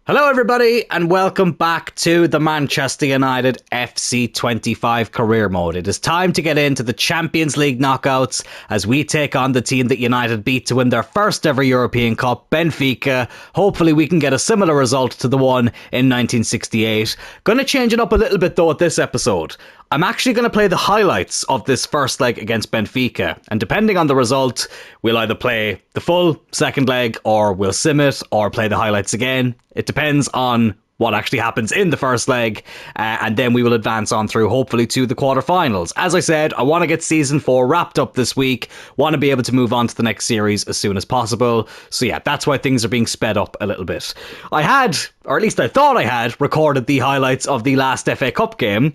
Hello everybody and welcome back to the Manchester United FC25 career mode. It is time to get into the Champions League knockouts as we take on the team that United beat to win their first ever European Cup, Benfica. Hopefully we can get a similar result to the one in 1968. Gonna change it up a little bit though at this episode. I'm actually going to play the highlights of this first leg against Benfica, and depending on the result, we'll either play the full second leg, or we'll sim it, or play the highlights again. It depends on what actually happens in the first leg, and then we will advance on through, hopefully, to the quarterfinals. As I said, I want to get Season 4 wrapped up this week, want to be able to move on to the next series as soon as possible, so yeah, that's why things are being sped up a little bit. I had, or at least I thought I had, recorded the highlights of the last FA Cup game.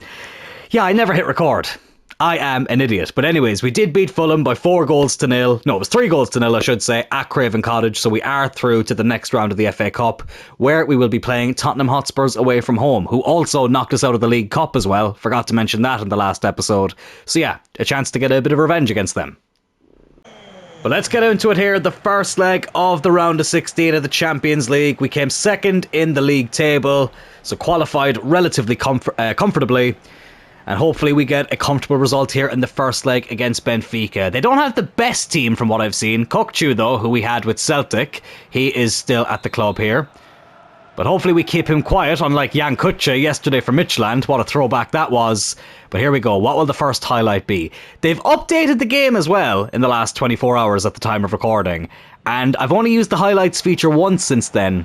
Yeah, I never hit record. I am an idiot. But anyways, we did beat Fulham by 4-0. No, it was 3-0, I should say, at Craven Cottage. So we are through to the next round of the FA Cup, where we will be playing Tottenham Hotspurs away from home, who also knocked us out of the League Cup as well. Forgot to mention that in the last episode. So yeah, a chance to get a bit of revenge against them. But let's get into it here. The first leg of the round of 16 of the Champions League. We came second in the league table, so qualified relatively comfortably. And hopefully we get a comfortable result here in the first leg against Benfica. They don't have the best team from what I've seen. Kokchu, though, who we had with Celtic, he is still at the club here. But hopefully we keep him quiet, unlike Jan Kutsche yesterday for Midtjylland. What a throwback that was. But here we go. What will the first highlight be? They've updated the game as well in the last 24 hours at the time of recording. And I've only used the highlights feature once since then.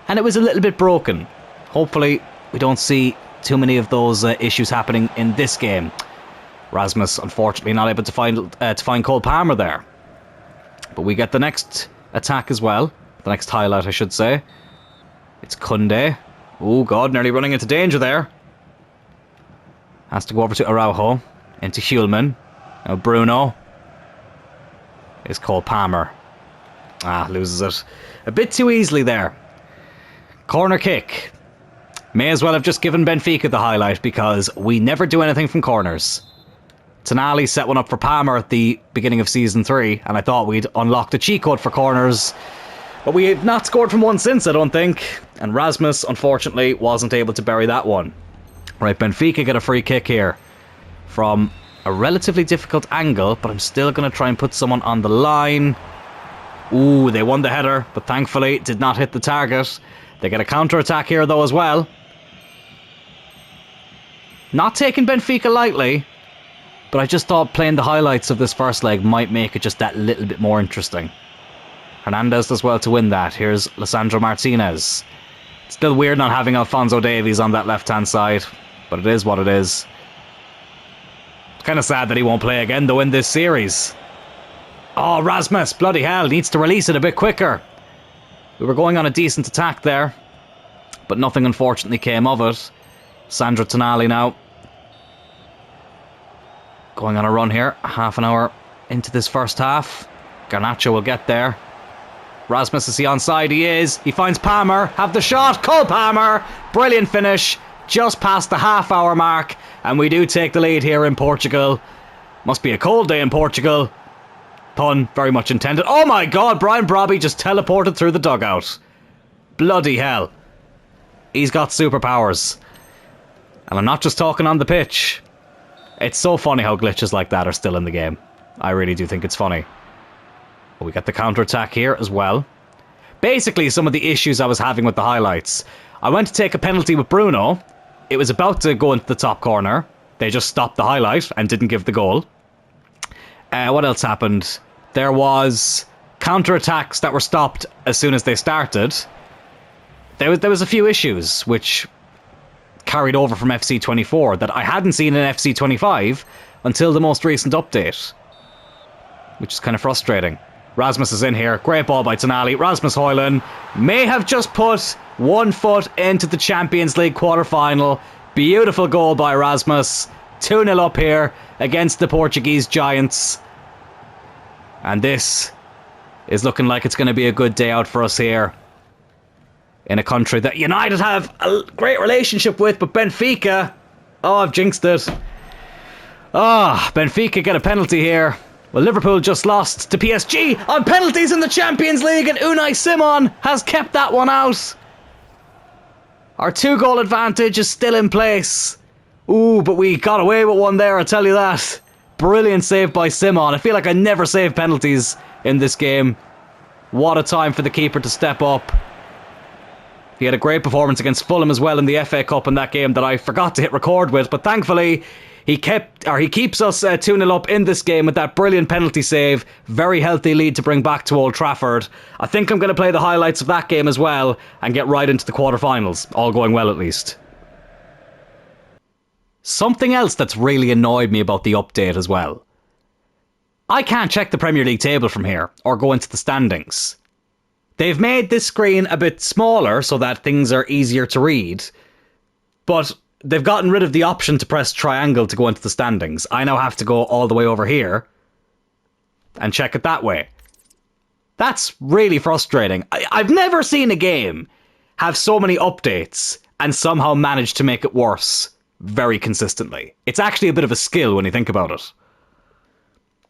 And it was a little bit broken. Hopefully we don't see too many of those issues happening in this game. Rasmus, unfortunately, not able to find Cole Palmer there. But we get the next attack as well. The next highlight, I should say. It's Kunde. Oh, God, nearly running into danger there. Has to go over to Araujo. Into Hulman. Now Bruno. Is Cole Palmer. Loses it. A bit too easily there. Corner kick. May as well have just given Benfica the highlight because we never do anything from corners. Tonali set one up for Palmer at the beginning of Season 3 and I thought we'd unlocked a cheat code for corners. But we have not scored from one since, I don't think. And Rasmus, unfortunately, wasn't able to bury that one. Right, Benfica get a free kick here from a relatively difficult angle, but I'm still going to try and put someone on the line. Ooh, they won the header, but thankfully did not hit the target. They get a counter-attack here, though, as well. Not taking Benfica lightly, but I just thought playing the highlights of this first leg might make it just that little bit more interesting. Hernandez does well to win that. Here's Lisandro Martinez. It's still weird not having Alphonso Davies on that left-hand side, but it is what it is. It's kind of sad that he won't play again, though, in this series. Oh, Rasmus, bloody hell, needs to release it a bit quicker. We were going on a decent attack there, but nothing unfortunately came of it. Sandro Tonali now. Going on a run here, half an hour into this first half. Garnacho will get there. Rasmus, is he onside? He is. He finds Palmer. Have the shot. Cole Palmer. Brilliant finish. Just past the half-hour mark. And we do take the lead here in Portugal. Must be a cold day in Portugal. Pun very much intended. Oh my God, Brian Brobby just teleported through the dugout. Bloody hell. He's got superpowers. And I'm not just talking on the pitch. It's so funny how glitches like that are still in the game. I really do think it's funny. But we get the counter-attack here as well. Basically, some of the issues I was having with the highlights. I went to take a penalty with Bruno. It was about to go into the top corner. They just stopped the highlight and didn't give the goal. What else happened? There was counter-attacks that were stopped as soon as they started. There was a few issues which carried over from FC24 that I hadn't seen in FC25 until the most recent update, which is kind of frustrating. Rasmus is in here. Great ball by Tonali. Rasmus Højlund may have just put one foot into the Champions League quarter-final. Beautiful goal by Rasmus. 2-0 up here against the Portuguese Giants. And this is looking like it's going to be a good day out for us here in a country that United have a great relationship with, but Benfica... Oh, I've jinxed it. Benfica get a penalty here. Well, Liverpool just lost to PSG on penalties in the Champions League, and Unai Simon has kept that one out. Our 2-goal advantage is still in place. Ooh, but we got away with one there, I'll tell you that. Brilliant save by Simon. I feel like I never save penalties in this game. What a time for the keeper to step up. He had a great performance against Fulham as well in the FA Cup in that game that I forgot to hit record with, but thankfully he keeps us 2-0 up in this game with that brilliant penalty save. Very healthy lead to bring back to Old Trafford. I think I'm going to play the highlights of that game as well and get right into the quarterfinals, all going well at least. Something else that's really annoyed me about the update as well. I can't check the Premier League table from here or go into the standings. They've made this screen a bit smaller so that things are easier to read, but they've gotten rid of the option to press triangle to go into the standings. I now have to go all the way over here and check it that way. That's really frustrating. I've never seen a game have so many updates and somehow manage to make it worse very consistently. It's actually a bit of a skill when you think about it.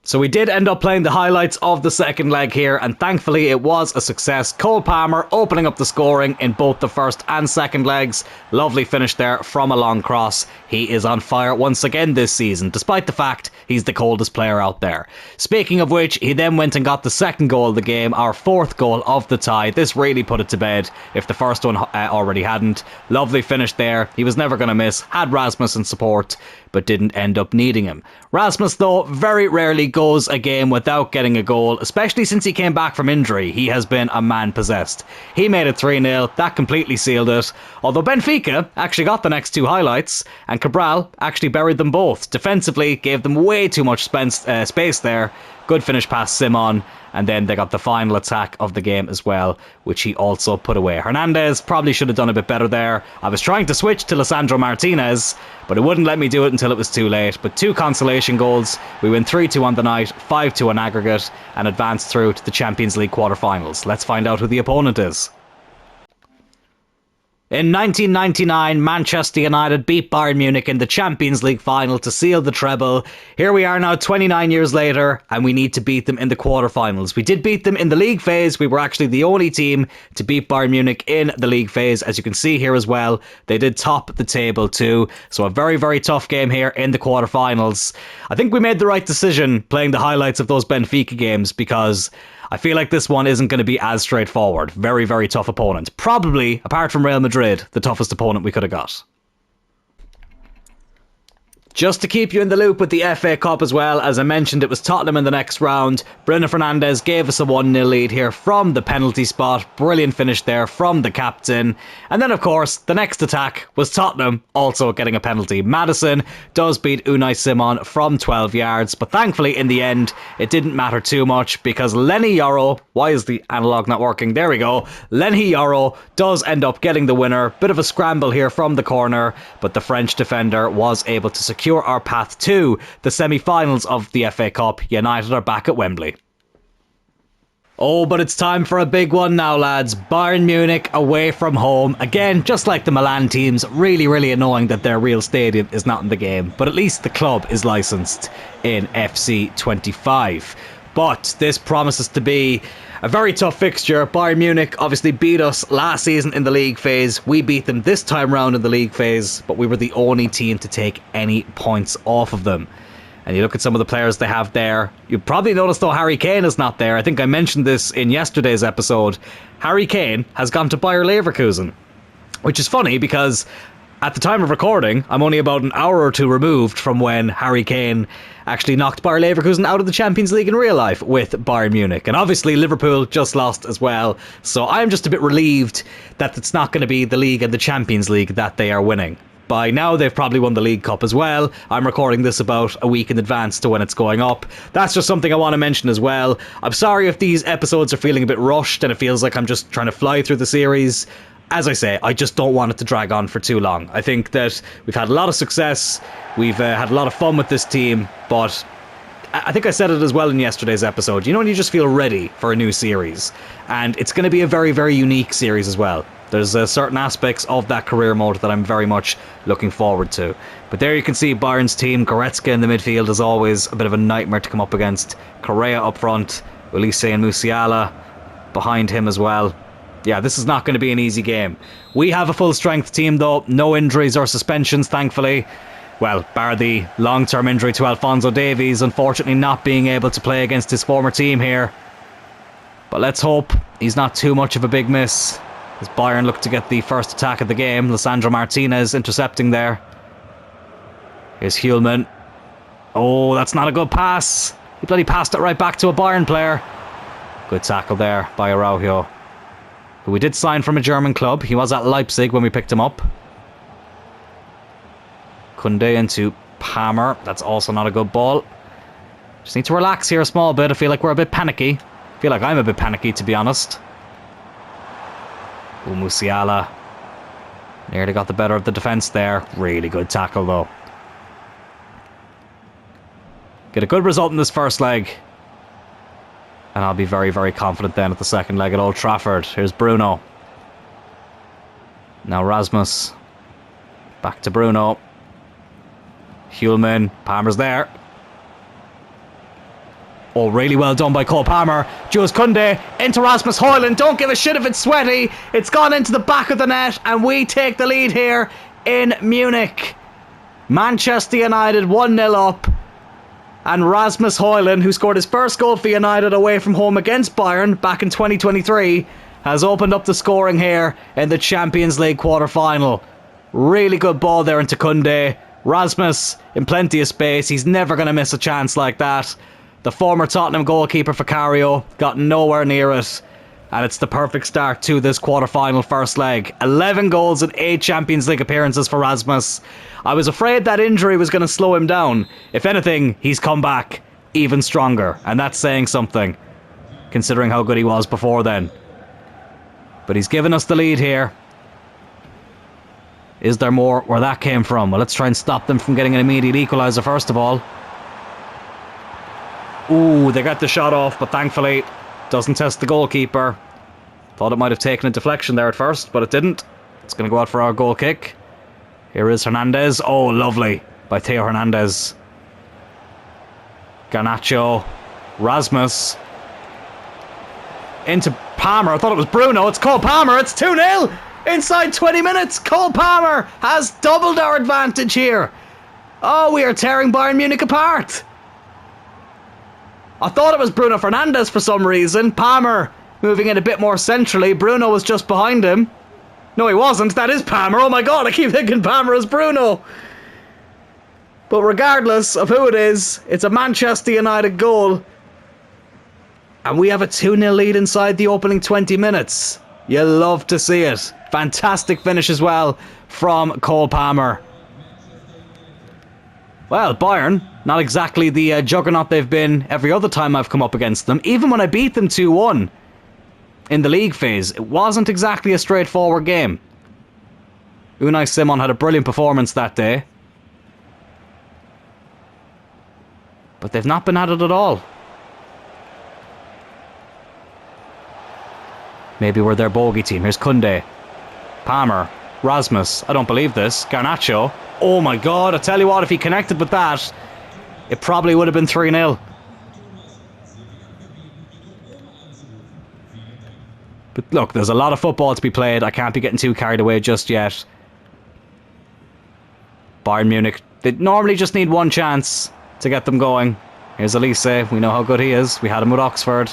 So we did end up playing the highlights of the second leg here, and thankfully it was a success. Cole Palmer opening up the scoring in both the first and second legs. Lovely finish there from a long cross. He is on fire once again this season, despite the fact he's the coldest player out there. Speaking of which, he then went and got the second goal of the game, our fourth goal of the tie. This really put it to bed if the first one already hadn't. Lovely finish there. He was never going to miss, had Rasmus in support, but didn't end up needing him. Rasmus, though, very rarely goes a game without getting a goal, especially since he came back from injury. He has been a man possessed. He made it 3-0, that completely sealed it, although Benfica actually got the next two highlights, and Cabral actually buried them both. Defensively, gave them way too much space there. Good finish past Simon, and then they got the final attack of the game as well, which he also put away. Hernandez probably should have done a bit better there. I was trying to switch to Lisandro Martinez, but it wouldn't let me do it until it was too late. But 2 consolation goals. We win 3-2 on the night, 5-2 on aggregate, and advance through to the Champions League quarterfinals. Let's find out who the opponent is. In 1999, Manchester United beat Bayern Munich in the Champions League final to seal the treble. Here we are now 29 years later, and we need to beat them in the quarterfinals. We did beat them in the league phase. We were actually the only team to beat Bayern Munich in the league phase. As you can see here as well, they did top the table too. So a very, very tough game here in the quarterfinals. I think we made the right decision playing the highlights of those Benfica games, because I feel like this one isn't going to be as straightforward. Very, very tough opponent. Probably, apart from Real Madrid, the toughest opponent we could have got. Just to keep you in the loop with the FA Cup as well, as I mentioned, it was Tottenham in the next round. Bruno Fernandes gave us a 1-0 lead here from the penalty spot. Brilliant finish there from the captain. And then, of course, the next attack was Tottenham also getting a penalty. Maddison does beat Unai Simon from 12 yards, but thankfully, in the end, it didn't matter too much because Lenny Yoro, why is the analogue not working? There we go. Lenny Yoro does end up getting the winner. Bit of a scramble here from the corner, but the French defender was able to secure our path to the semi-finals of the FA Cup. United are back at Wembley. Oh, but it's time for a big one now, lads. Bayern Munich away from home. Again, just like the Milan teams, really, really annoying that their real stadium is not in the game. But at least the club is licensed in FC 25. But this promises to be a very tough fixture. Bayern Munich obviously beat us last season in the league phase. We beat them this time round in the league phase, but we were the only team to take any points off of them. And you look at some of the players they have there. You probably noticed though Harry Kane is not there. I think I mentioned this in yesterday's episode. Harry Kane has gone to Bayer Leverkusen, which is funny because at the time of recording, I'm only about an hour or two removed from when Harry Kane actually knocked Bayer Leverkusen out of the Champions League in real life with Bayern Munich. And obviously Liverpool just lost as well. So I'm just a bit relieved that it's not going to be the league and the Champions League that they are winning. By now, they've probably won the League Cup as well. I'm recording this about a week in advance to when it's going up. That's just something I want to mention as well. I'm sorry if these episodes are feeling a bit rushed and it feels like I'm just trying to fly through the series. As I say, I just don't want it to drag on for too long. I think that we've had a lot of success. We've had a lot of fun with this team, but I think I said it as well in yesterday's episode. You know when you just feel ready for a new series? And it's going to be a very, very unique series as well. There's certain aspects of that career mode that I'm very much looking forward to. But there you can see Bayern's team. Goretzka in the midfield is always a bit of a nightmare to come up against. Correa up front. Ulisse and Musiala behind him as well. Yeah, this is not going to be an easy game. We have a full-strength team, though. No injuries or suspensions, thankfully. Well, bar the long-term injury to Alphonso Davies, unfortunately not being able to play against his former team here. But let's hope he's not too much of a big miss, as Bayern look to get the first attack of the game. Lisandro Martinez intercepting there. Here's Hjulman. Oh, that's not a good pass. He bloody passed it right back to a Bayern player. Good tackle there by Araujo, who we did sign from a German club. He was at Leipzig when we picked him up. Koundé into Palmer. That's also not a good ball. Just need to relax here a small bit. I feel like we're a bit panicky. I feel like I'm a bit panicky, to be honest. Oh, Musiala nearly got the better of the defence there. Really good tackle, though. Get a good result in this first leg, and I'll be very, very confident then at the second leg at Old Trafford. Here's Bruno. Now Rasmus. Back to Bruno. Hjulman. Palmer's there. Oh, really well done by Cole Palmer. Jules Koundé into Rasmus Højlund. Don't give a shit if it's sweaty. It's gone into the back of the net, and we take the lead here in Munich. Manchester United 1-0 up. And Rasmus Højlund, who scored his first goal for United away from home against Bayern back in 2023, has opened up the scoring here in the Champions League quarter-final. Really good ball there into Koundé. Rasmus in plenty of space. He's never going to miss a chance like that. The former Tottenham goalkeeper Vicario got nowhere near it. And it's the perfect start to this quarter-final first leg. 11 goals in 8 Champions League appearances for Rasmus. I was afraid that injury was going to slow him down. If anything, he's come back even stronger. And that's saying something, considering how good he was before then. But he's given us the lead here. Is there more where that came from? Well, let's try and stop them from getting an immediate equaliser first of all. Ooh, they got the shot off, but thankfully doesn't test the goalkeeper. Thought it might have taken a deflection there at first, but it didn't. It's going to go out for our goal kick. Here is Hernandez. Oh, lovely by Theo Hernandez. Garnacho. Rasmus. Into Palmer. I thought it was Bruno. It's Cole Palmer. It's 2-0 inside 20 minutes. Cole Palmer has doubled our advantage here. Oh, we are tearing Bayern Munich apart. I thought it was Bruno Fernandes for some reason. Palmer moving in a bit more centrally. Bruno was just behind him. No, he wasn't. That is Palmer. Oh my god, I keep thinking Palmer is Bruno. But regardless of who it is, it's a Manchester United goal. And we have a 2-0 lead inside the opening 20 minutes. You love to see it. Fantastic finish as well from Cole Palmer. Well, Bayern, not exactly the juggernaut they've been every other time I've come up against them. Even when I beat them 2-1 in the league phase, it wasn't exactly a straightforward game. Unai Simon had a brilliant performance that day. But they've not been at it at all. Maybe we're their bogey team. Here's Koundé. Palmer. Rasmus. I don't believe this. Garnacho. Oh my god, I tell you what, if he connected with that, it probably would have been 3-0. But look, there's a lot of football to be played. I can't be getting too carried away just yet. Bayern Munich, they normally just need one chance to get them going. Here's Elise. We know how good he is. We had him with Oxford.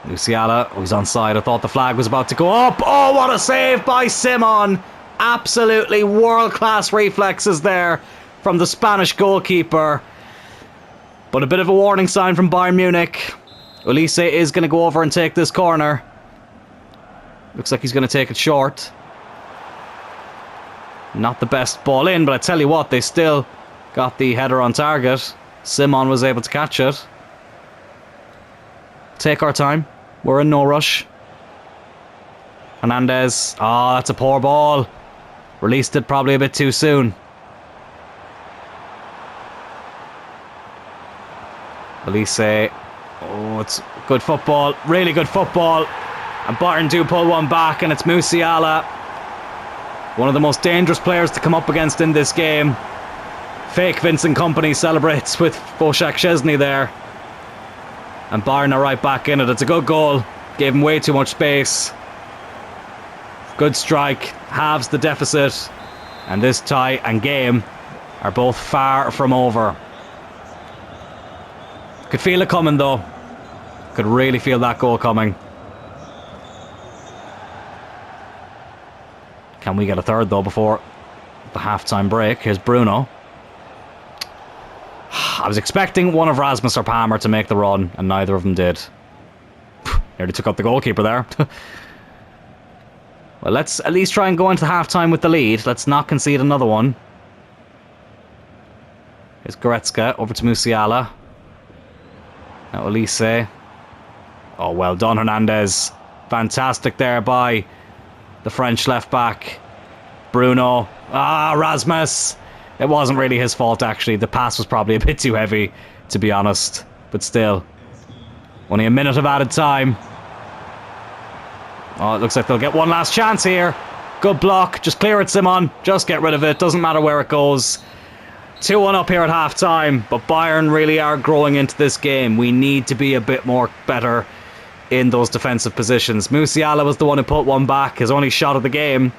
Musiala, he's onside. I thought the flag was about to go up. Oh, what a save by Simon. Absolutely world-class reflexes there from the Spanish goalkeeper. But a bit of a warning sign from Bayern Munich. Elise is going to go over and take this corner. Looks like he's going to take it short. Not the best ball in, but I tell you what, they still got the header on target. Simon was able to catch it. Take our time. We're in no rush. Hernandez. Oh, that's a poor ball. Released it probably a bit too soon. Elise. Oh, it's good football. Really good football. And Bayern do pull one back, and it's Musiala. One of the most dangerous players to come up against in this game. Fake Vincent Kompany celebrates with Boszak Szczesny there. And Bayern are right back in it. It's a good goal Gave him way too much space. Good strike. Halves the deficit. And this tie and game are both far from over. Could feel it coming though. Could really feel that goal coming. Can we get a third though before the half-time break? Here's Bruno. I was expecting one of Rasmus or Palmer to make the run, and neither of them did. Nearly took up the goalkeeper there. Well, let's at least try and go into half-time with the lead. Let's not concede another one. Here's Goretzka over to Musiala. Now Elise. Oh, well done, Hernandez. Fantastic there by the French left-back. Bruno. Ah, Rasmus. It wasn't really his fault, actually. The pass was probably a bit too heavy, to be honest. But still. Only a minute of added time. Oh, it looks like they'll get one last chance here. Good block. Just clear it, Simon. Just get rid of it. Doesn't matter where it goes. 2-1 up here at half-time. But Bayern really are growing into this game. We need to be a bit more better in those defensive positions. Musiala was the one who put one back. His only shot of the game.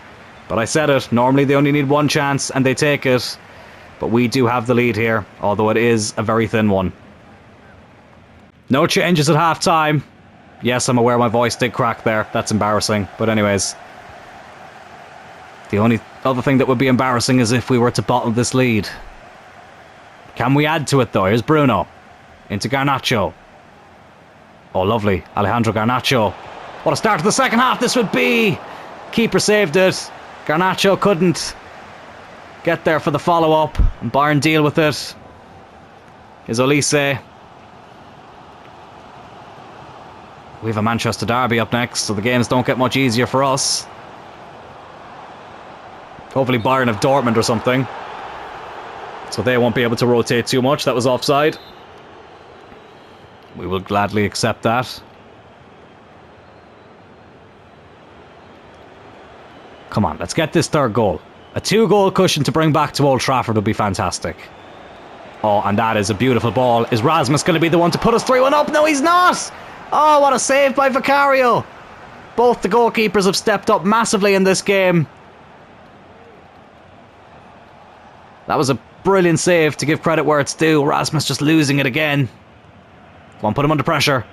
But I said it. Normally they only need one chance and they take it. But we do have the lead here. Although it is a very thin one. No changes at half-time. Yes, I'm aware my voice did crack there. That's embarrassing. But anyways. The only other thing that would be embarrassing is if we were to bottle this lead. Can we add to it though? Here's Bruno. Into Garnacho. Oh, lovely. Alejandro Garnacho. What a start to the second half this would be. Keeper saved it. Garnacho couldn't get there for the follow-up. And Bayern deal with it. Here's Olise. We have a Manchester derby up next, so the games don't get much easier for us. Hopefully Bayern have Dortmund or something. So they won't be able to rotate too much. That was offside. We will gladly accept that. Come on, let's get this third goal. A 2-goal cushion to bring back to Old Trafford would be fantastic. Oh, and that is a beautiful ball. Is Rasmus going to be the one to put us 3-1 up? No, he's not! Oh, what a save by Vicario. Both the goalkeepers have stepped up massively in this game. That was a brilliant save, to give credit where it's due. Rasmus just losing it again. Come on, put him under pressure.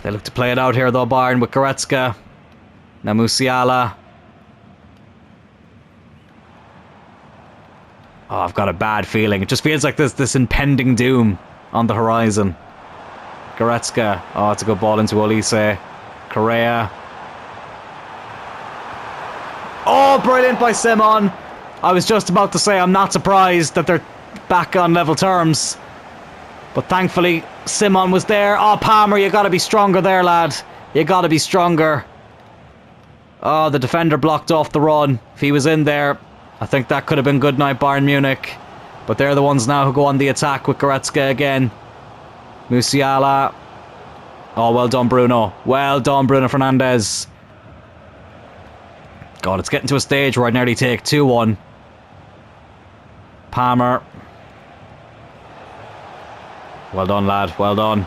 They look to play it out here though, Bayern, with Goretzka. Now Musiala. Oh, I've got a bad feeling. It just feels like there's this impending doom on the horizon. Goretzka. Oh, it's a good ball into Olise. Correa. Oh, brilliant by Simon. I was just about to say I'm not surprised that they're back on level terms. But thankfully, Simon was there. Oh, Palmer, you got to be stronger there, lad. You got to be stronger. Oh, the defender blocked off the run. If he was in there, I think that could have been good night, Bayern Munich. But they're the ones now who go on the attack with Goretzka again. Musiala. Oh, well done, Bruno. Well done, Bruno Fernandes. God, it's getting to a stage where I'd nearly take 2-1. Palmer. Well done, lad. Well done.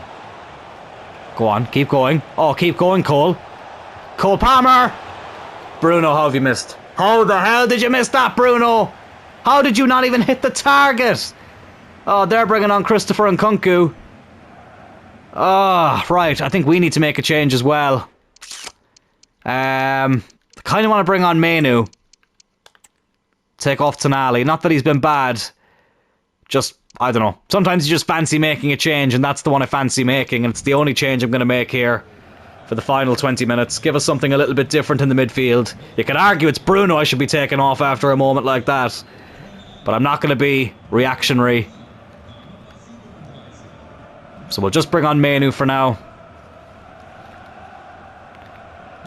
Go on, keep going. Oh, keep going, Cole. Cole Palmer. Bruno, how have you missed? How the hell did you miss that, Bruno? How did you not even hit the target? Oh, they're bringing on Christopher Nkunku. Oh, right. I think we need to make a change as well. I kind of want to bring on Menu. Take off Tonali. Not that he's been bad. Just, I don't know. Sometimes you just fancy making a change, and that's the one I fancy making, and it's the only change I'm going to make here for the final 20 minutes. Give us something a little bit different in the midfield. You could argue it's Bruno I should be taking off after a moment like that. But I'm not going to be reactionary. So we'll just bring on Menu for now.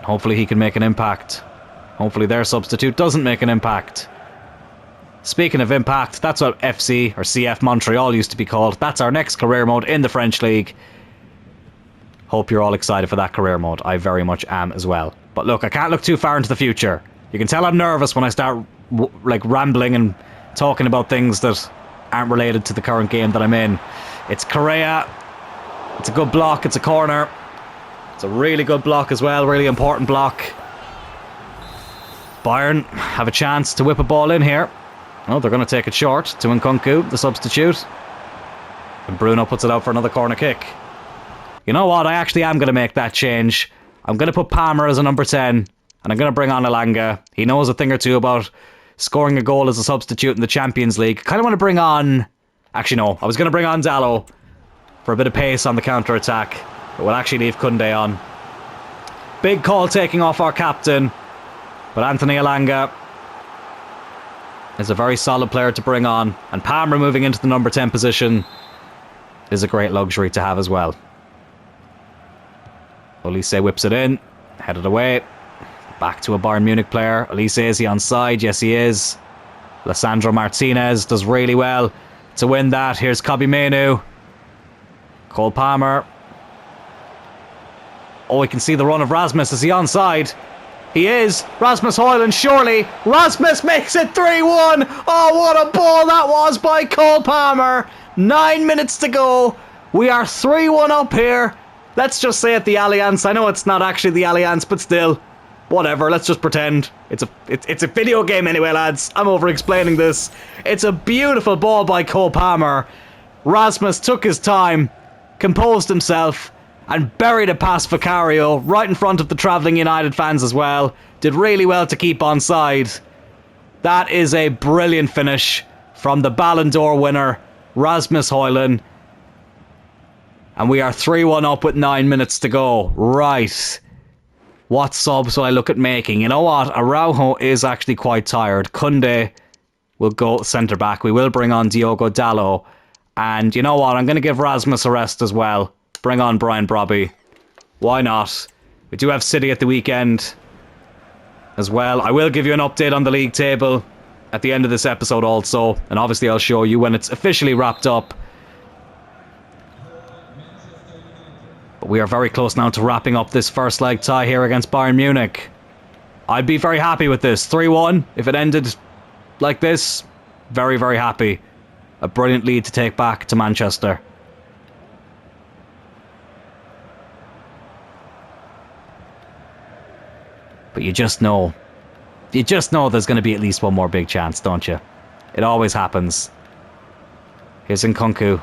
Hopefully he can make an impact. Hopefully their substitute doesn't make an impact. Speaking of impact, that's what FC or CF Montreal used to be called. That's our next career mode in the French League. Hope you're all excited for that career mode. I very much am as well. But look, I can't look too far into the future. You can tell I'm nervous when I start rambling and talking about things that aren't related to the current game that I'm in. It's Correa. It's a good block. It's a corner. It's a really good block as well. Really important block. Bayern have a chance to whip a ball in here. Oh, they're going to take it short to Nkunku, the substitute. And Bruno puts it out for another corner kick. You know what? I actually am going to make that change. I'm going to put Palmer as a number 10. And I'm going to bring on Elanga. He knows a thing or two about scoring a goal as a substitute in the Champions League. Kind of want to bring on... Actually, no. I was going to bring on Dalot for a bit of pace on the counter-attack. But we'll actually leave Koundé on. Big call taking off our captain. But Anthony Elanga is a very solid player to bring on. And Palmer moving into the number 10 position is a great luxury to have as well. Olise whips it in. Headed away. Back to a Bayern Munich player. Olise, is he onside? Yes, he is. Lissandro Martinez does really well to win that. Here's Kobbie Mainoo. Cole Palmer. Oh, we can see the run of Rasmus. Is he onside? He is. Rasmus Højlund, surely. Rasmus makes it 3-1. Oh, what a ball that was by Cole Palmer. 9 minutes to go. We are 3-1 up here. Let's just say at the Allianz. I know it's not actually the Allianz, but still. Whatever, let's just pretend. It's a video game anyway, lads. I'm over-explaining this. It's a beautiful ball by Cole Palmer. Rasmus took his time, composed himself, and buried it past Vicario, right in front of the travelling United fans as well. Did really well to keep onside. That is a brilliant finish from the Ballon d'Or winner, Rasmus Højlund. And we are 3-1 up with 9 minutes to go. Right. What subs will I look at making? You know what? Araujo is actually quite tired. Koundé will go centre-back. We will bring on Diogo Dalot. And you know what? I'm going to give Rasmus a rest as well. Bring on Brian Brobby. Why not? We do have City at the weekend as well. I will give you an update on the league table at the end of this episode also. And obviously I'll show you when it's officially wrapped up. But we are very close now to wrapping up this first leg tie here against Bayern Munich. I'd be very happy with this. 3-1. If it ended like this, very, very happy. A brilliant lead to take back to Manchester. But you just know there's going to be at least one more big chance, don't you? It always happens. Here's Nkunku.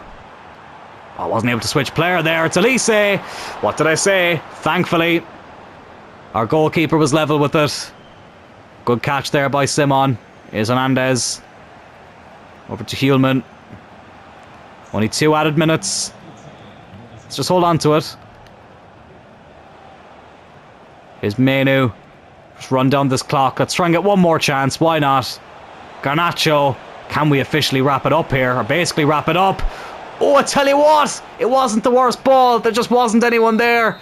I wasn't able to switch player there. It's Olise. What did I say? Thankfully, our goalkeeper was level with it. Good catch there by Simon. Here's Hernandez. Over to Hjulman. Only 2 added minutes. Let's just hold on to it. Here's Mainoo. Just run down this clock. Let's try and get one more chance. Why not? Garnacho. Can we officially wrap it up here? Or basically wrap it up? Oh, I tell you what. It wasn't the worst ball. There just wasn't anyone there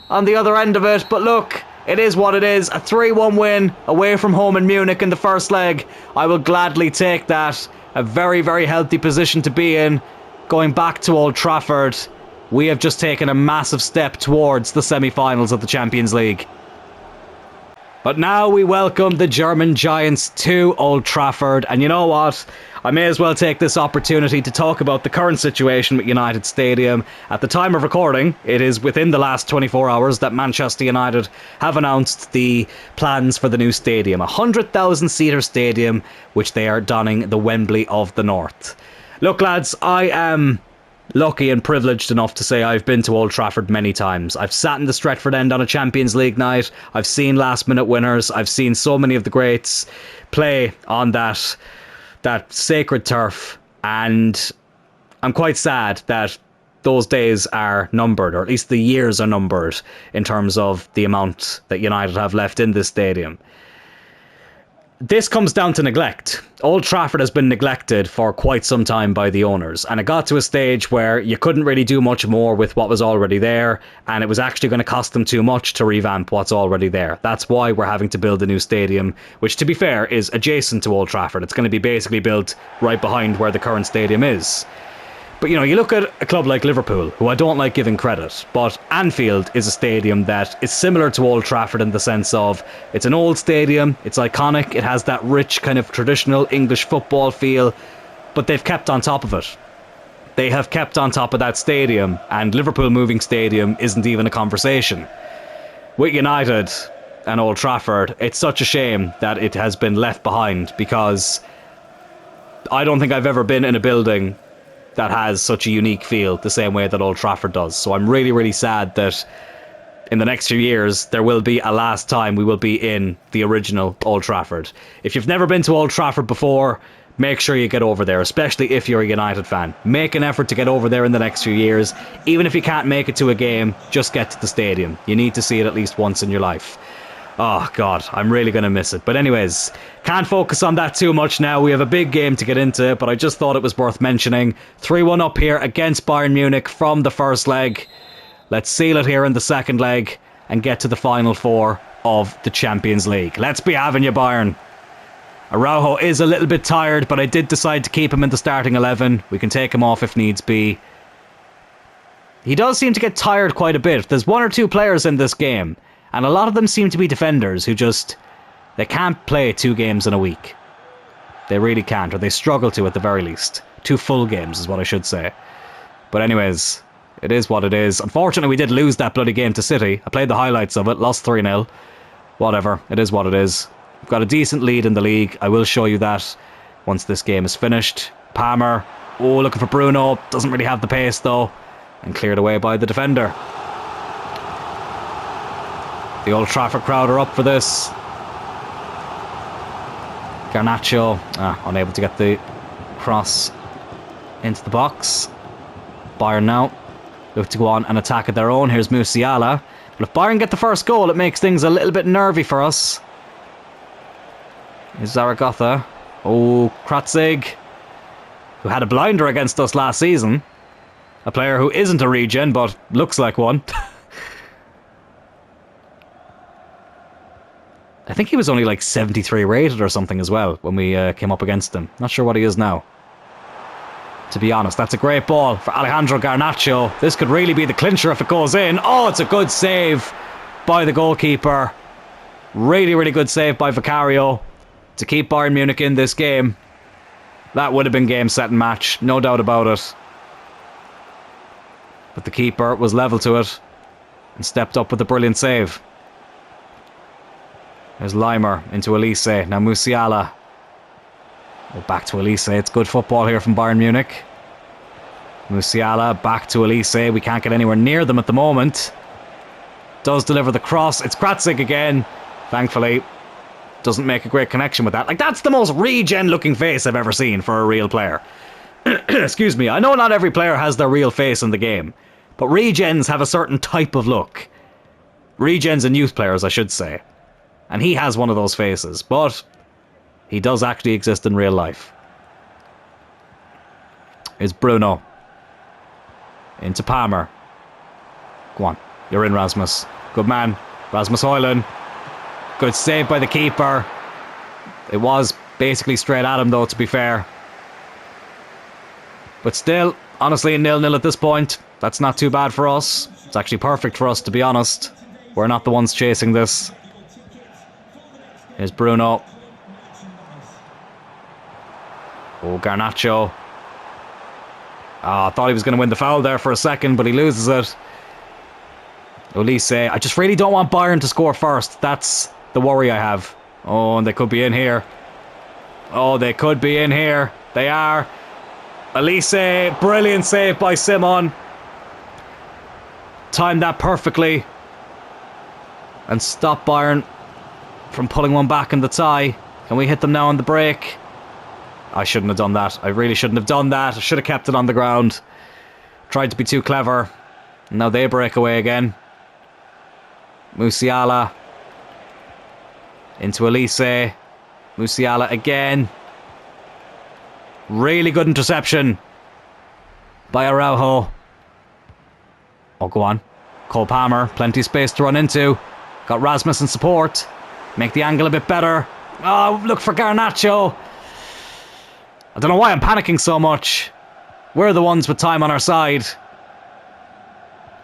on the other end of it. But look, it is what it is. A 3-1 win away from home in Munich in the first leg. I will gladly take that. A very, very healthy position to be in. Going back to Old Trafford. We have just taken a massive step towards the semi-finals of the Champions League. But now we welcome the German Giants to Old Trafford. And you know what? I may as well take this opportunity to talk about the current situation with United Stadium. At the time of recording, it is within the last 24 hours that Manchester United have announced the plans for the new stadium. A 100,000-seater stadium, which they are donning the Wembley of the North. Look, lads, I am lucky and privileged enough to say I've been to Old Trafford many times. I've sat in the Stretford end on a Champions League night. I've seen last-minute winners. I've seen so many of the greats play on that sacred turf, and I'm quite sad that those days are numbered, or at least the years are numbered in terms of the amount that United have left in this stadium. This comes down to neglect. Old Trafford has been neglected for quite some time by the owners, and it got to a stage where you couldn't really do much more with what was already there, and it was actually going to cost them too much to revamp what's already there. That's why we're having to build a new stadium, which, to be fair, is adjacent to Old Trafford. It's going to be basically built right behind where the current stadium is. But, you know, you look at a club like Liverpool, who I don't like giving credit, but Anfield is a stadium that is similar to Old Trafford in the sense of it's an old stadium, it's iconic, it has that rich kind of traditional English football feel, but they've kept on top of it. they have kept on top of that stadium, and Liverpool moving stadium isn't even a conversation. With United and Old Trafford, it's such a shame that it has been left behind, because I don't think I've ever been in a building that has such a unique feel the same way that Old Trafford does. So I'm really, really sad that in the next few years there will be a last time we will be in the original Old Trafford. If you've never been to Old Trafford before, make sure you get over there, especially if you're a United fan. Make an effort to get over there in the next few years. Even if you can't make it to a game, just get to the stadium. You need to see it at least once in your life. Oh God, I'm really going to miss it. But anyways, can't focus on that too much now. We have a big game to get into, but I just thought it was worth mentioning. 3-1 up here against Bayern Munich from the first leg. Let's seal it here in the second leg and get to the final four of the Champions League. Let's be having you, Bayern. Araujo is a little bit tired, but I did decide to keep him in the starting 11. We can take him off if needs be. He does seem to get tired quite a bit. There's one or two players in this game, and a lot of them seem to be defenders who just... they can't play 2 games in a week. They really can't, or they struggle to at the very least. 2 full games is what I should say. But anyways, it is what it is. Unfortunately, we did lose that bloody game to City. I played the highlights of it, lost 3-0. Whatever, it is what it is. We've got a decent lead in the league. I will show you that once this game is finished. Palmer, oh, looking for Bruno. Doesn't really have the pace though. And cleared away by the defender. The Old Trafford crowd are up for this. Garnacho, unable to get the cross into the box. Bayern now look to go on and attack at their own. Here's Musiala. But if Bayern get the first goal, it makes things a little bit nervy for us. Here's Zaragoza. Oh, Kratzig, who had a blinder against us last season. A player who isn't a regen, but looks like one. I think he was only like 73 rated or something as well when we came up against him. Not sure what he is now, to be honest. That's a great ball for Alejandro Garnacho. This could really be the clincher if it goes in. Oh, it's a good save by the goalkeeper. Really, really good save by Vicario to keep Bayern Munich in this game. That would have been game, set and match, no doubt about it. But the keeper was level to it and stepped up with a brilliant save. There's Leimer into Elise. Now Musiala. Oh, back to Elise. It's good football here from Bayern Munich. Musiala back to Elise. We can't get anywhere near them at the moment. Does deliver the cross. It's Kratzig again. Thankfully, doesn't make a great connection with that. Like, that's the most regen looking face I've ever seen for a real player. Excuse me. I know not every player has their real face in the game, but regens have a certain type of look. Regens and youth players, I should say. And he has one of those faces, but he does actually exist in real life. Here's Bruno. Into Palmer. Go on. You're in, Rasmus. Good man. Rasmus Højlund. Good save by the keeper. It was basically straight at him, though, to be fair. But still, honestly, 0-0 at this point. That's not too bad for us. It's actually perfect for us, to be honest. We're not the ones chasing this. Here's Bruno. Oh, Garnacho. I thought he was going to win the foul there for a second, but he loses it. Olise. I just really don't want Bayern to score first. That's the worry I have. Oh, and they could be in here. Oh, they could be in here. They are. Olise. Brilliant save by Simon. Timed that perfectly. And stop Bayern from pulling one back in the tie. Can we hit them now on the break? I shouldn't have done that. I really shouldn't have done that. I should have kept it on the ground. Tried to be too clever. Now they break away again. Musiala. Into Elise. Musiala again. Really good interception by Araujo. Oh, go on. Cole Palmer. Plenty of space to run into. Got Rasmus in support. Make the angle a bit better. Oh, look for Garnacho. I don't know why I'm panicking so much. We're the ones with time on our side.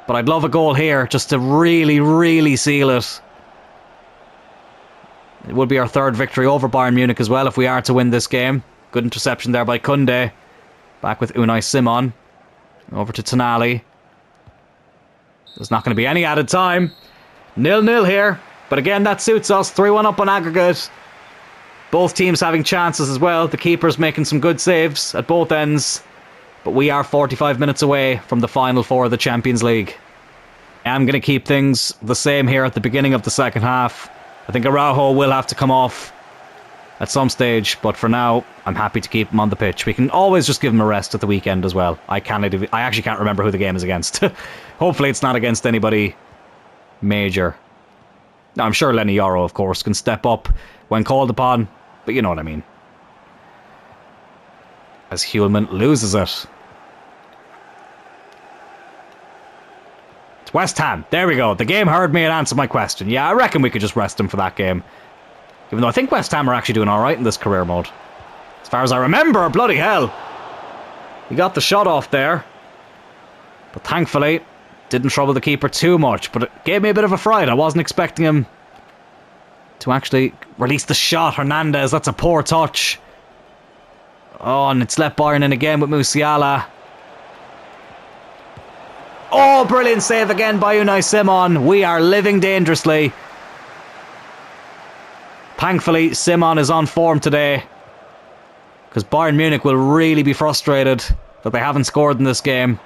But I'd love a goal here just to really, really seal it. It would be our third victory over Bayern Munich as well if we are to win this game. Good interception there by Kunde. Back with Unai Simon. Over to Tonali. There's not going to be any added time. 0-0 here. But again, that suits us. 3-1 up on aggregate. Both teams having chances as well. The keeper's making some good saves at both ends. But we are 45 minutes away from the final four of the Champions League. I'm going to keep things the same here at the beginning of the second half. I think Araujo will have to come off at some stage, but for now, I'm happy to keep him on the pitch. We can always just give him a rest at the weekend as well. I actually can't remember who the game is against. Hopefully it's not against anybody major. Now, I'm sure Lenny Yoro, of course, can step up when called upon, but you know what I mean. As Hulman loses it. It's West Ham. There we go. The game heard me and answered my question. Yeah, I reckon we could just rest him for that game. Even though I think West Ham are actually doing alright in this career mode. As far as I remember, bloody hell. He got the shot off there. But thankfully, didn't trouble the keeper too much. But it gave me a bit of a fright. I wasn't expecting him to actually release the shot. Hernandez, that's a poor touch. Oh, and it's let Bayern in again with Musiala. Oh, brilliant save again by Unai Simon. We are living dangerously. Thankfully, Simon is on form today. Because Bayern Munich will really be frustrated that they haven't scored in this game.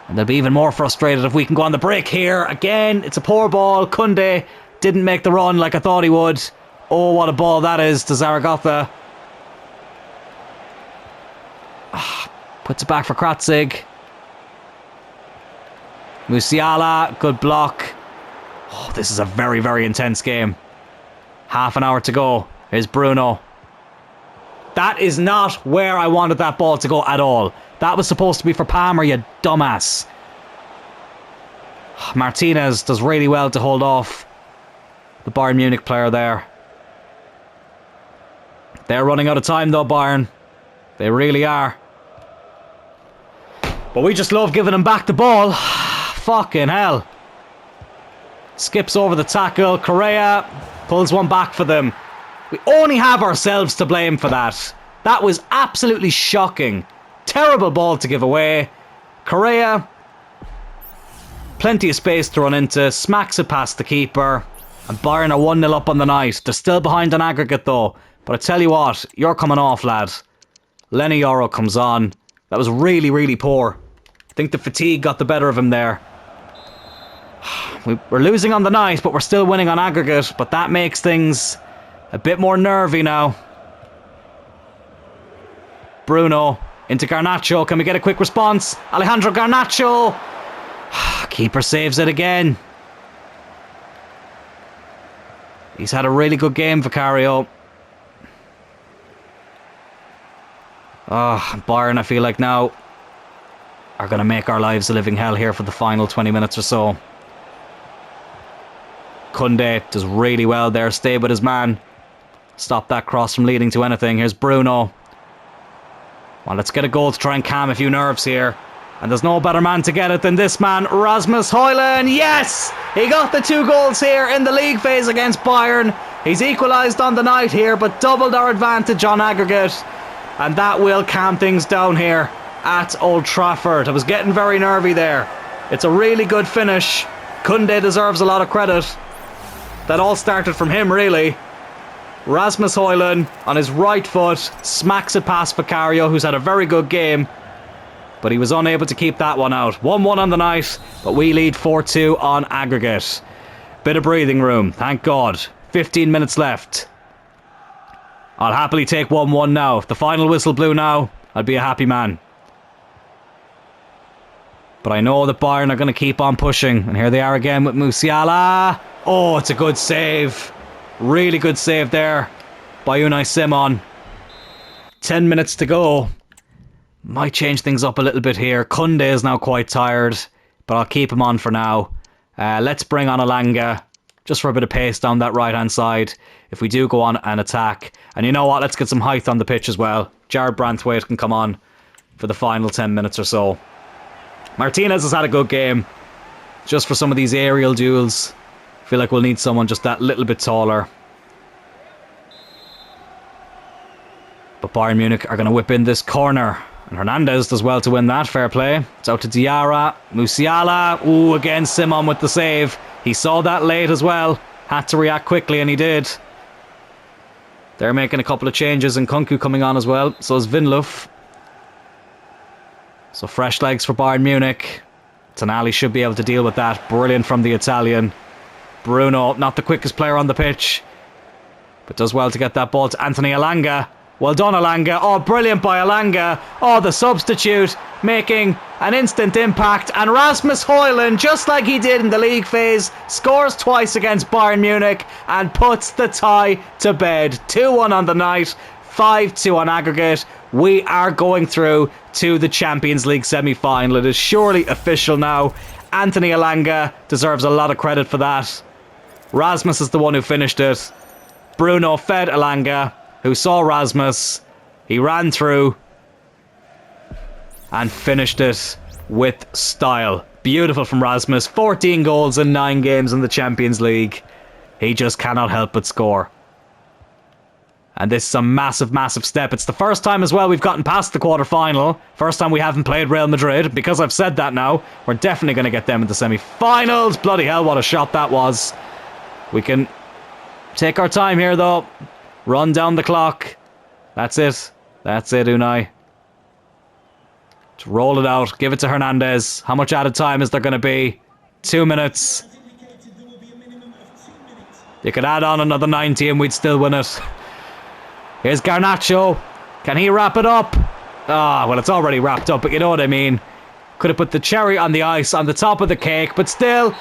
And they'll be even more frustrated if we can go on the break here. Again, it's a poor ball. Koundé didn't make the run like I thought he would. Oh, what a ball that is to Zaragoza. Puts it back for Kratzig. Musiala, good block. Oh, this is a very, very intense game. Half an hour to go. Here's Bruno. That is not where I wanted that ball to go at all. That was supposed to be for Palmer, you dumbass. Martinez does really well to hold off the Bayern Munich player there. They're running out of time though, Bayern. They really are. But we just love giving them back the ball. Fucking hell. Skips over the tackle. Correa pulls one back for them. We only have ourselves to blame for that. That was absolutely shocking. Terrible ball to give away. Correa, plenty of space to run into. Smacks it past the keeper. And Bayern are 1-0 up on the night. They're still behind on aggregate though. But I tell you what, you're coming off, lad. Lenny Yoro comes on. That was really, really poor. I think the fatigue got the better of him there. We're losing on the night, but we're still winning on aggregate. But that makes things a bit more nervy now. Bruno into Garnacho. Can we get a quick response? Alejandro Garnacho. Keeper saves it again. He's had a really good game, Vicario. Bayern, I feel like now are going to make our lives a living hell here for the final 20 minutes or so. Koundé does really well there. Stay with his man. Stop that cross from leading to anything. Here's Bruno. Well, let's get a goal to try and calm a few nerves here. And there's no better man to get it than this man, Rasmus Højlund. Yes! He got the 2 goals here in the league phase against Bayern. He's equalised on the night here, but doubled our advantage on aggregate. And that will calm things down here at Old Trafford. I was getting very nervy there. It's a really good finish. Koundé deserves a lot of credit. That all started from him, really. Rasmus Højlund on his right foot smacks it past Vicario, who's had a very good game. But he was unable to keep that one out. 1-1 on the night, but we lead 4-2 on aggregate. Bit of breathing room, thank God. 15 minutes left. I'll happily take 1-1 now. If the final whistle blew now, I'd be a happy man. But I know that Bayern are going to keep on pushing. And here they are again with Musiala. Oh, it's a good save. Really good save there by Unai Simon. 10 minutes to go. Might change things up a little bit here. Koundé is now quite tired, but I'll keep him on for now. Let's bring on Elanga, just for a bit of pace down that right-hand side, if we do go on an attack. And you know what? Let's get some height on the pitch as well. Jared Branthwaite can come on for the final 10 minutes or so. Martinez has had a good game. Just for some of these aerial duels. I feel like we'll need someone just that little bit taller. But Bayern Munich are going to whip in this corner. And Hernandez does well to win that, fair play. It's out to Diarra, Musiala, ooh, again Simon with the save. He saw that late as well, had to react quickly and he did. They're making a couple of changes and Kunku coming on as well, so is Vinluf. So fresh legs for Bayern Munich. Tonali should be able to deal with that, brilliant from the Italian. Bruno, not the quickest player on the pitch, but does well to get that ball to Anthony Elanga. Well done, Elanga. Oh, brilliant by Elanga. Oh, the substitute making an instant impact. And Rasmus Højlund, just like he did in the league phase, scores twice against Bayern Munich and puts the tie to bed. 2-1 on the night, 5-2 on aggregate. We are going through to the Champions League semi-final. It is surely official now. Anthony Elanga deserves a lot of credit for that. Rasmus is the one who finished it. Bruno fed Elanga, who saw Rasmus. He ran through and finished it with style. Beautiful from Rasmus. 14 goals in 9 games in the Champions League. He just cannot help but score. And this is a massive, massive step. It's the first time as well we've gotten past the quarter-final. First time we haven't played Real Madrid. Because I've said that now, we're definitely going to get them in the semi-finals. Bloody hell, what a shot that was. We can take our time here, though. Run down the clock. That's it. That's it, Unai. Just roll it out. Give it to Hernandez. How much added time is there going to be? 2 minutes. You could add on another 90 and we'd still win it. Here's Garnacho. Can he wrap it up? Ah, well, it's already wrapped up, but you know what I mean. Could have put the cherry on the ice on the top of the cake, but still,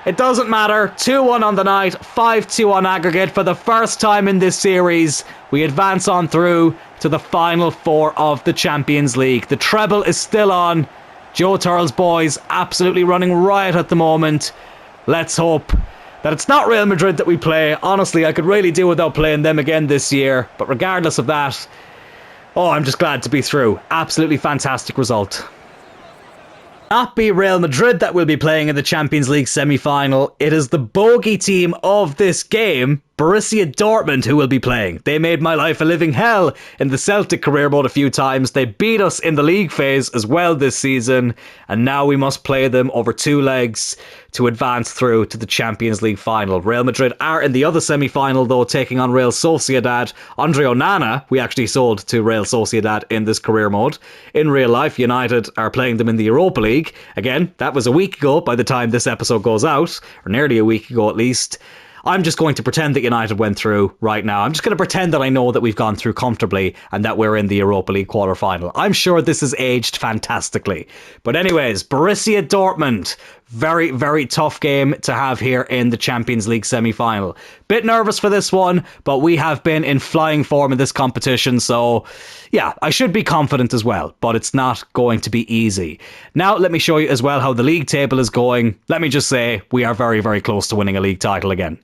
it doesn't matter. 2-1 on the night, 5-2 on aggregate. For the first time in this series, we advance on through to the final 4 of the Champions League. The treble is still on. Joe Turl's boys absolutely running riot at the moment. Let's hope that it's not Real Madrid that we play. Honestly, I could really do without playing them again this year. But regardless of that, oh, I'm just glad to be through. Absolutely fantastic result. Not be Real Madrid that will be playing in the Champions League semi-final. It is the bogey team of this game, Borussia Dortmund, who will be playing. They made my life a living hell in the Celtic career mode a few times. They beat us in the league phase as well this season, and now we must play them over 2 legs to advance through to the Champions League final. Real Madrid are in the other semi-final though, taking on Real Sociedad. Andre Onana, we actually sold to Real Sociedad in this career mode. In real life, United are playing them in the Europa League. Again, that was a week ago by the time this episode goes out, or nearly a week ago at least. I'm just going to pretend that United went through right now. I'm just going to pretend that I know that we've gone through comfortably and that we're in the Europa League quarter-final. I'm sure this has aged fantastically. But anyways, Borussia Dortmund. Very, very tough game to have here in the Champions League semi-final. Bit nervous for this one, but we have been in flying form in this competition, so yeah, I should be confident as well, but it's not going to be easy. Now, let me show you as well how the league table is going. Let me just say, we are very, very close to winning a league title again.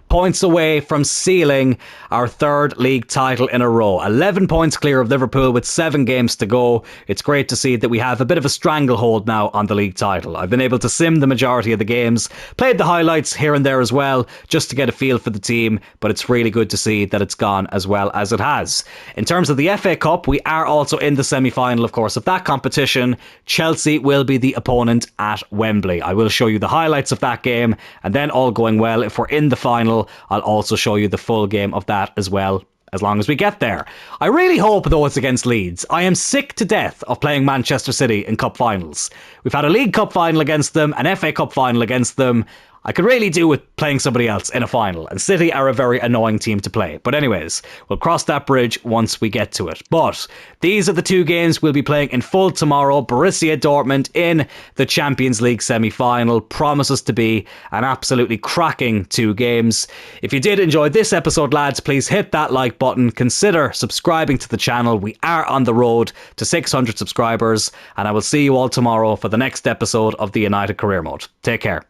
Points away from sealing our 3rd league title in a row. 11 points clear of Liverpool with 7 games to go. It's great to see that we have a bit of a stranglehold now on the league title. I've been able to sim the majority of the games, played the highlights here and there as well, just to get a feel for the team, but it's really good to see that it's gone as well as it has. In terms of the FA Cup, we are also in the semi-final, of course, of that competition. Chelsea will be the opponent at Wembley. I will show you the highlights of that game, and then all going well, if we're in the final, I'll also show you the full game of that as well, as long as we get there. I really hope, though, it's against Leeds. I am sick to death of playing Manchester City in cup finals. We've had a League Cup final against them, an FA Cup final against them. I could really do with playing somebody else in a final, and City are a very annoying team to play. But anyways, we'll cross that bridge once we get to it. But these are the 2 games we'll be playing in full tomorrow. Borussia Dortmund in the Champions League semi-final promises to be an absolutely cracking 2 games. If you did enjoy this episode, lads, please hit that like button. Consider subscribing to the channel. We are on the road to 600 subscribers, and I will see you all tomorrow for the next episode of the United Career Mode. Take care.